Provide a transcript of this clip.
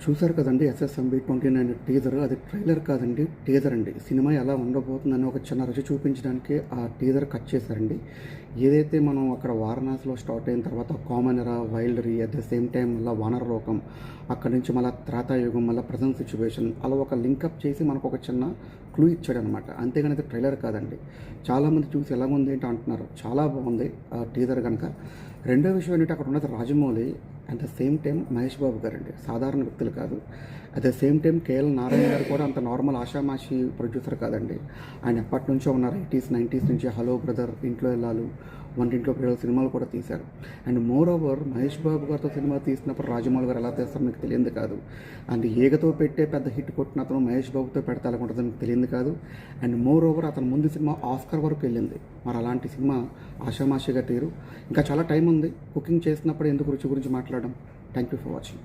చూసారు కదండి SSMB 29 teaser. అది ట్రైలర్ కాదండి, టీజర్ అండి. సినిమా ఎలా ఉండబోతుందని ఒక చిన్న రుచి చూపించడానికి ఆ టీజర్ కట్ చేశారండి. ఏదైతే మనం అక్కడ వారణాసిలో స్టార్ట్ అయిన తర్వాత కామనెరా, వైల్డరీ, అట్ ద సేమ్ టైం మళ్ళీ వానరలోకం, అక్కడి నుంచి మళ్ళీ త్రేతాయుగం, మళ్ళీ ప్రజెంట్ సిచ్యువేషన్, అలా ఒక లింకప్ చేసి మనకు ఒక చిన్న క్లూ ఇచ్చాడు అనమాట. అంతేగాని అది ట్రైలర్ కాదండి. చాలామంది చూసి ఎలా ఉంది ఏంటి అంటున్నారు. చాలా బాగుంది ఆ టీజర్ కనుక. రెండో విషయం ఏంటంటే అక్కడ ఉన్నది Rajamouli, at the same time Mahesh Babu గారు అండి. సాధారణ వ్యక్తులు కాదు. At the same time KL Narayana గారు కూడా అంత నార్మల్ ఆషామాషి ప్రొడ్యూసర్ కాదండి. ఆయన ఎప్పటి నుంచో ఉన్నారు. 80s 90s నుంచి హలో బ్రదర్, ఇంట్లో వెళ్ళాలు, వంటింట్లో పిల్లల సినిమాలు కూడా తీశారు. And more over Mahesh Babu గారితో సినిమా తీసినప్పుడు రాజమౌళి గారు ఎలా తీస్తారో మీకు తెలియదు కాదు. అండ్ ఈగతో పెట్టే పెద్ద హిట్ కొట్టిన అతను మహేష్ బాబుతో పెడితే ఎలా ఉంటుందో మీకు తెలియదు కాదు. అండ్ మోర్ ఓవర్ అతను ముందు సినిమా ఆస్కర్ వరకు వెళ్ళింది. మరి అలాంటి సినిమా ఆషామాషిగా తీరు. ఇంకా చాలా టైం ఉంది. కుకింగ్ చేసినప్పుడు ఎందుకు రుచి గురించి మాట్లాడడం. Thank you for watching.